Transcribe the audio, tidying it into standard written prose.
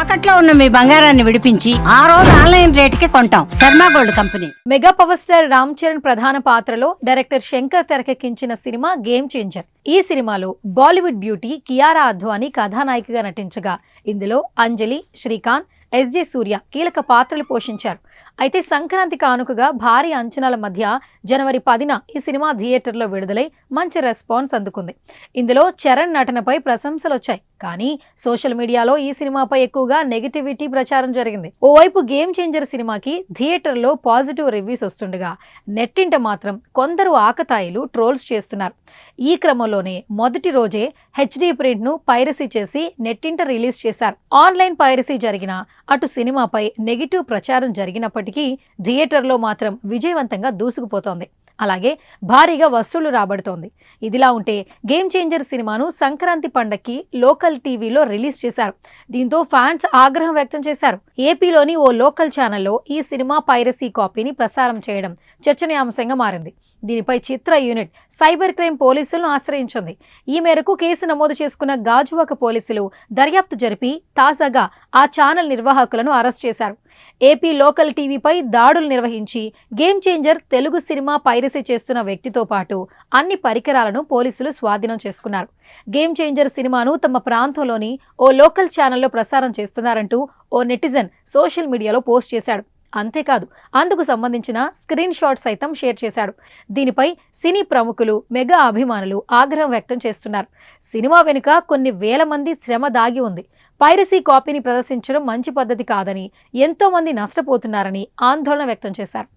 తాకట్లో ఉన్న మీ బంగారాన్ని విడిపించి ఆ రోజు ఆన్లైన్ రేటుకి కొంటాం. Sharma gold company. Mega power star Ram Charan ప్రధాన పాత్రలో డైరెక్టర్ శంకర్ తెరకెక్కించిన సినిమా గేమ్ చేంజర్. ఈ సినిమాలో బాలీవుడ్ బ్యూటీ కియారా అద్వానీ కథానాయికగా నటించగా ఇందులో అంజలి, శ్రీకాంత్, ఎస్జే సూర్య కీలక పాత్రలు పోషించారు. అయితే సంక్రాంతి కానుకగా భారీ అంచనాల మధ్య జనవరి 10న ఈ సినిమా థియేటర్లో విడుదలై మంచి రెస్పాన్స్ అందుకుంది. ఇందులో చరణ్ నటనపై ప్రశంసలు వచ్చాయి. కానీ సోషల్ మీడియాలో ఈ సినిమాపై ఎక్కువగా నెగటివిటీ ప్రచారం జరిగింది. ఓవైపు గేమ్ చేంజర్ సినిమాకి థియేటర్లో పాజిటివ్ రివ్యూస్ వస్తుండగా నెట్టింట మాత్రం కొందరు ఆకతాయిలు ట్రోల్స్ చేస్తున్నారు. ఈ క్రమంలోనే మొదటి రోజే హెచ్డి ప్రింట్ ను పైరసీ చేసి నెట్టింట రిలీజ్ చేశారు. ఆన్లైన్ పైరసీ జరిగిన అటు సినిమాపై నెగిటివ్ ప్రచారం జరిగినప్పటికీ థియేటర్లో మాత్రం విజయవంతంగా దూసుకుపోతోంది. అలాగే భారీగా వసూళ్లు రాబడుతోంది. ఇదిలా ఉంటే గేమ్ చేంజర్ సినిమాను సంక్రాంతి పండక్కి లోకల్ టీవీలో రిలీజ్ చేశారు. దీంతో ఫ్యాన్స్ ఆగ్రహం వ్యక్తం చేశారు. ఏపీలోని ఓ లోకల్ ఛానల్లో ఈ సినిమా పైరసీ కాపీని ప్రసారం చేయడం చర్చనీయాంశంగా మారింది. దీనిపై చిత్ర యూనిట్ సైబర్ క్రైమ్ పోలీసులను ఆశ్రయించింది. ఈ మేరకు కేసు నమోదు చేసుకున్న గాజువాక పోలీసులు దర్యాప్తు జరిపి తాజాగా ఆ ఛానల్ నిర్వాహకులను అరెస్ట్ చేశారు. ఏపీ లోకల్ టీవీపై దాడులు నిర్వహించి game changer Telugu cinema piracy చేస్తున్న వ్యక్తితో పాటు అన్ని పరికరాలను పోలీసులు స్వాధీనం చేసుకున్నారు. గేమ్ చేంజర్ సినిమాను తమ ప్రాంతంలోని ఓ లోకల్ ఛానల్లో ప్రసారం చేస్తున్నారంటూ ఓ నెటిజన్ సోషల్ మీడియాలో పోస్ట్ చేశాడు. అంతేకాదు అందుకు సంబంధించిన స్క్రీన్ షాట్ సైతం షేర్ చేశాడు. దీనిపై సినీ ప్రముఖులు, మెగా అభిమానులు ఆగ్రహం వ్యక్తం చేస్తున్నారు. సినిమా వెనుక కొన్ని వేల మంది శ్రమ దాగి ఉంది. పైరసీ కాపీని ప్రదర్శించడం మంచి పద్ధతి కాదని, ఎంతో మంది నష్టపోతున్నారని ఆందోళన వ్యక్తం చేశారు.